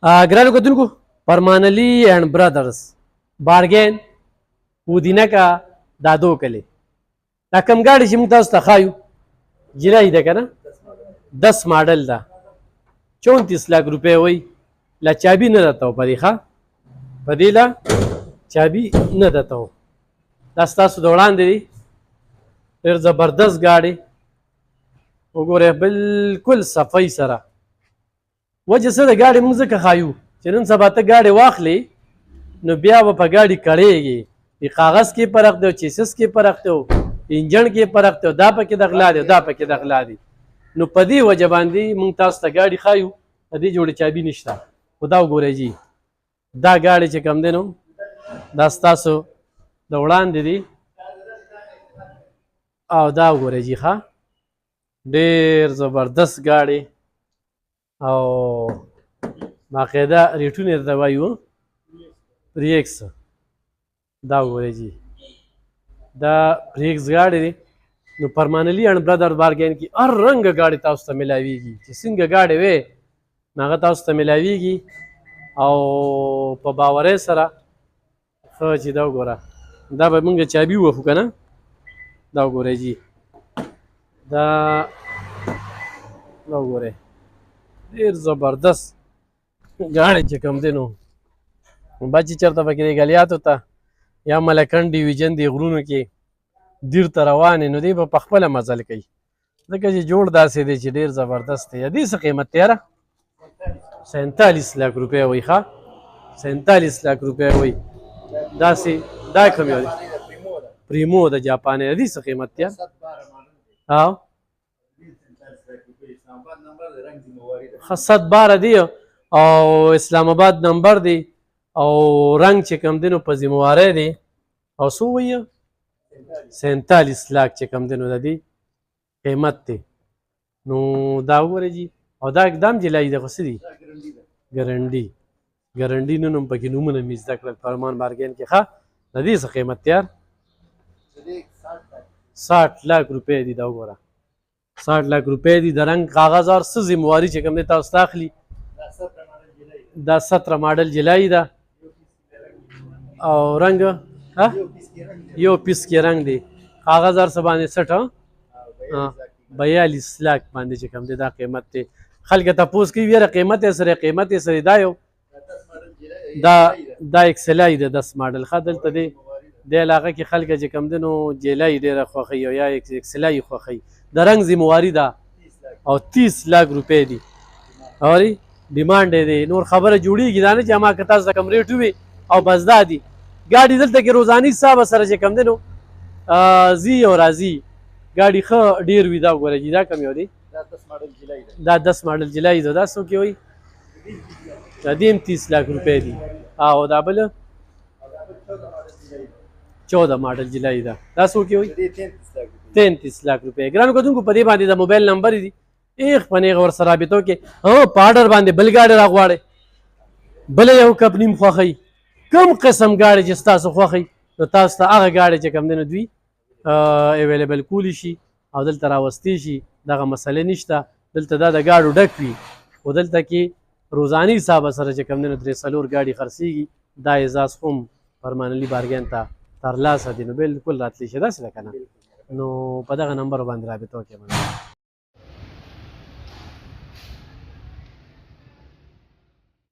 ګرانو کتونکو پرمانلی اینڈ برادرز بارګین پودینه کا دا دو کلی دا کم ګاډي چې موږ تاسو ته ښایو جنایي ده که نه 10 ماډل ده 34 लाख روپۍ وایي لا چابي نه درته و په دې ښه په دې لا چابي نه درته و دا ستاسو د وړاندې دی ډېر زبردست ګاډي وګورئ بلکل صفۍ سره وجه څه د ګاډي موږ ځکه ښایو چې نن سبا ته ګاډي واخلې نو بیا به په ګاډي کړېږي د کاغذ کې فرق دی او چیسس کې فرق دی او انجن کې فرق دی دا پکې د غلا دی دا پکې د غلا دی نو په دې وجه باندې موږ تاسو ته ګاډي ښایو په دې جوړې چابي نشته خو دا وګورئ جي دا ګاډي چې کوم دی نو دا ستاسو د وړاندې دی او دا وګورئ جي ښه ډېر زبردست ګاډي او باقاعده ریټونه درته وایو پریکس دا وګورئ جي دا پریکس ګاډي دی نو پرمانلی اینڈ برادر بارګین کې هر رنګه ګاډي تاسو ته ملاویږي چې څنګه ګاډي وې نو هغه تاسو ته ملاویږي او په باورۍ سره ښه چې دا وګوره دا به مونږ چابي ووهو که نه دا وګورئ جي دا وګورئ ډېر زبردست ګاډی چې کوم دی نو بچې چېرته پکې دی ګلیاتو ته یا ملکنډ ډیویژن دی غرونو کې دیر ته روانې نو دی به په خپله مزل کوي ځکه چې جوړ داسې دی چې ډېر زبردست دی دې څه قیمت دی یاره 47 लाख روپۍ وایي ښه 47 लाख روپۍ وایي داسې دا کوم یو دی پریمو د جاپان دې څه قیمت دی او 112 دی او اسلام آباد نمبر دی او رنگ چې کوم دی نو په ذموارۍ دی او څو وایي 47 लाख چې کوم دی نو د دې قیمت دی نو دا وګورئ جي او دا اقدام جلایي دی خو څه دي ګرنډي نن هم پکې نومونه مې زده کړل فرمان بارګین کې ښه د دې څه قیمت دی یار 60 लाख روپۍ دي دا وګوره 60 लाख روپۍ دي د رنګ کاغذ اور څه ذمواري چې کوم دی تاسو ته اخلي دا 17 ماډل جلایي ده او رنګ یو پیس کې رنګ دی کاغذ هر څه باندې 42 लाख باندې چې کوم دی دا قیمت دی خلک تپوس کوي یاره قیمت یې سره دا یو دا اکسلای دی 10 ماډل ښه دلته دی د علاقه کې خلک چې کوم دی نو جیلای ډېره خوښوي او یا اکسلای خوښوي د رنګ ذمواري ده او 30 लाख روپۍ دي اوري ډیمانډ دی نور خبره جوړیږي دا نه چې ما که تاسو ته کوم ریټ وي او بس دا دي ګاډي دلته کې روزاني حساب سره چې کوم دی نو ځي او راځي ګاډي ښه ډېر وي دا وګوره جي دا کوم یو دی دا 10 ماډل جلایي ده دا څو کې وایي دا دې هم 30 लाख روپۍ دي او دا بل 14 ماډل جلایي ده دا څو کې وایي 33 लाख روپۍ ګرانو کتونکو په دې باندې د موبایل نمبر دي ایخ په نیغه ورسره رابطو کې په آډر باندې بل ګاډي راغواړئ بله یو کپ نیم خوښوي کوم قسم ګاډي چې ستاسو خوښوي نو تاسو ته هغه ګاډي چې کوم دی نو دوی اویلیبل کولی شي او دلته راوستی شي دغه مسلې نشته دلته دا د ګاډو ډک وي خو دلته کې روزاني حساب سره چې کوم دی نو 3-4 ګاډي خرڅېږي دا اعزاز هم پرمانلي بارګین ته ترلاسه دي نو بلکل راتلی شي داسې ده که نه نو په دغه نمبر باندې رابطه وکړئ